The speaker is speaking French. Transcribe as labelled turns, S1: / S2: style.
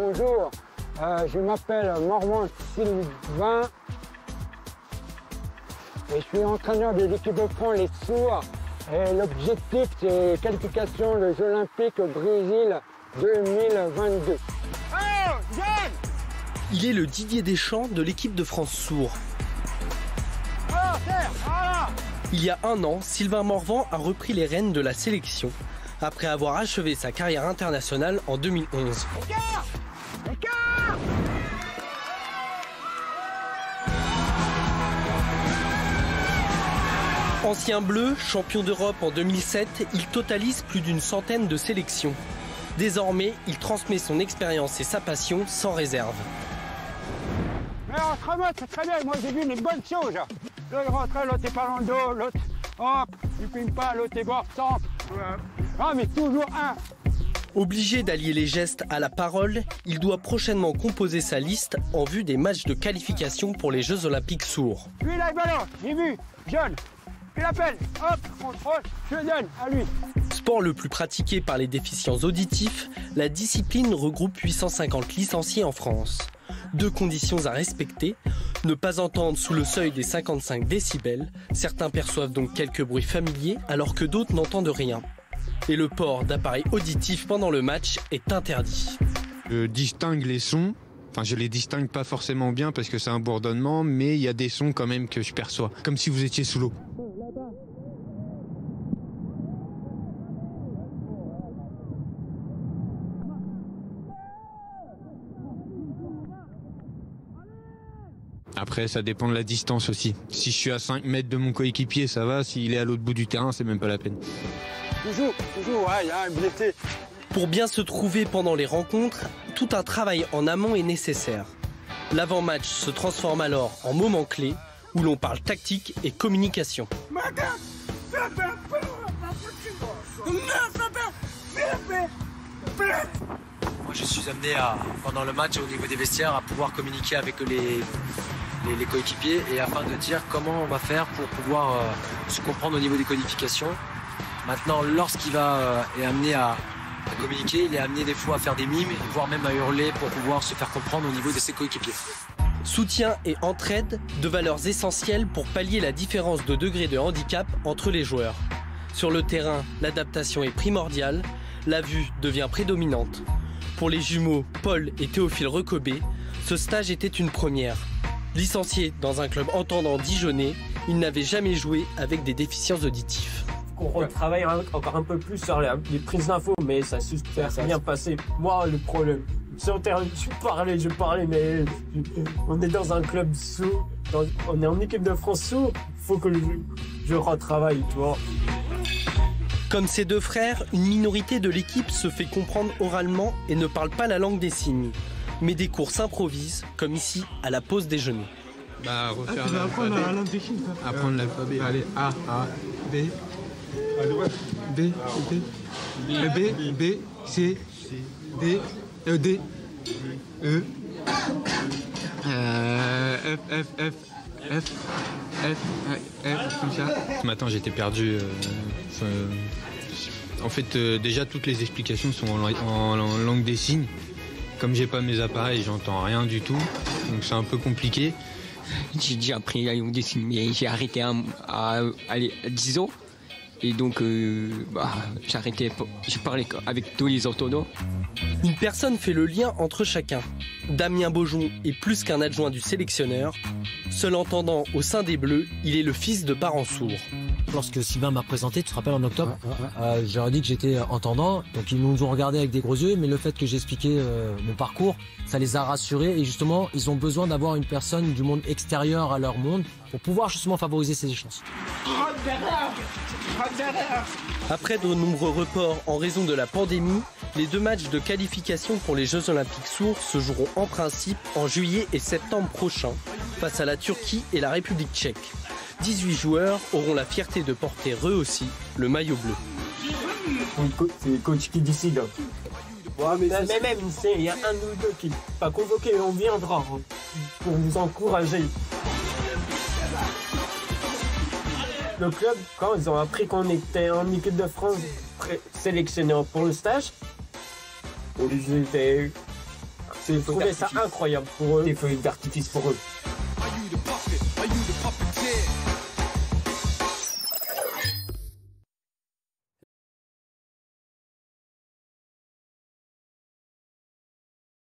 S1: Bonjour, je m'appelle Morvan Sylvain et je suis entraîneur de l'équipe de France les Sourds. Et l'objectif, c'est qualification des Jeux Olympiques au Brésil 2022.
S2: Il est le Didier Deschamps de l'équipe de France Sourds. Il y a un an, Sylvain Morvan a repris les rênes de la sélection après avoir achevé sa carrière internationale en 2011. Ancien bleu, champion d'Europe en 2007, il totalise plus d'une centaine de sélections. Désormais, il transmet son expérience et sa passion sans réserve.
S1: Mais entre moi, c'est très bien. Moi, j'ai vu les bonnes choses. L'autre il rentre, l'autre est pas dans le dos, l'autre, hop, il filme pas, l'autre est bord, centre. Ah, mais toujours un.
S2: Obligé d'allier les gestes à la parole, il doit prochainement composer sa liste en vue des matchs de qualification pour les Jeux Olympiques Sourds.
S1: Lui, il a le ballon, j'ai vu, jeune. Il appelle, hop, contrôle, je donne à lui.
S2: Sport le plus pratiqué par les déficients auditifs, la discipline regroupe 850 licenciés en France. Deux conditions à respecter, ne pas entendre sous le seuil des 55 décibels, certains perçoivent donc quelques bruits familiers alors que d'autres n'entendent rien. Et le port d'appareils auditifs pendant le match est interdit.
S3: Je distingue les sons, enfin je les distingue pas forcément bien parce que c'est un bourdonnement, mais il y a des sons quand même que je perçois, comme si vous étiez sous l'eau. Après, ça dépend de la distance aussi. Si je suis à 5 mètres de mon coéquipier, ça va. S'il est à l'autre bout du terrain, c'est même pas la peine.
S1: Toujours, ouais, il y a un blessé.
S2: Pour bien se trouver pendant les rencontres, tout un travail en amont est nécessaire. L'avant-match se transforme alors en moment clé où l'on parle tactique et communication.
S4: Moi, je suis amené pendant le match, au niveau des vestiaires, à pouvoir communiquer avec les coéquipiers et afin de dire comment on va faire pour pouvoir se comprendre au niveau des qualifications. Maintenant, lorsqu'il est amené à communiquer, il est amené des fois à faire des mimes, voire même à hurler pour pouvoir se faire comprendre au niveau de ses coéquipiers.
S2: Soutien et entraide, deux valeurs essentielles pour pallier la différence de degré de handicap entre les joueurs. Sur le terrain, l'adaptation est primordiale, la vue devient prédominante. Pour les jumeaux Paul et Théophile Recobé, ce stage était une première. Licenciés dans un club entendant dijonnais, ils n'avaient jamais joué avec des déficients auditifs.
S5: On retravaille encore un peu plus sur les prises d'infos, mais ça s'est bien passé. Moi, le problème, sur le terrain, je parlais, mais on est dans un club sourd, on est en équipe de France sourd, il faut que je retravaille, tu vois.
S2: Comme ses deux frères, une minorité de l'équipe se fait comprendre oralement et ne parle pas la langue des signes. Mais des cours s'improvisent, comme ici, à la pause déjeuner.
S3: Refaire l'alphabet. Apprendre l'alphabet. Allez, A, B, B, B, C, D, D, E, F, comme ça. Ce matin, j'étais perdu. En fait, déjà, toutes les explications sont en langue des signes. Comme j'ai pas mes appareils, j'entends rien du tout. Donc c'est un peu compliqué.
S6: J'ai déjà appris la langue des signes, mais j'ai arrêté à 10 ans. Et donc, j'ai arrêté, je parlais avec tous les orthodontes.
S2: Une personne fait le lien entre chacun. Damien Beaujon est plus qu'un adjoint du sélectionneur. Seul entendant au sein des Bleus, il est le fils de parents sourds.
S7: Lorsque Sylvain m'a présenté, tu te rappelles en octobre, j'aurais dit que j'étais entendant, donc ils nous ont regardé avec des gros yeux, mais le fait que j'expliquais mon parcours, ça les a rassurés et justement, ils ont besoin d'avoir une personne du monde extérieur à leur monde pour pouvoir justement favoriser ces échanges.
S2: Après de nombreux reports en raison de la pandémie, les deux matchs de qualification pour les Jeux Olympiques Sourds se joueront en principe en juillet et septembre prochains face à la Turquie et la République tchèque. 18 joueurs auront la fierté de porter eux aussi le maillot bleu.
S5: C'est le coach qui décide. Ouais, mais même, il y a un ou deux qui n'est pas convoqué, on viendra pour vous encourager. Le club, quand ils ont appris qu'on était en équipe de France sélectionné pour le stage, ils étaient Je trouvais ça incroyable pour eux. Des feux d'artifice pour eux.
S8: Are you the puppet? Are you the puppet?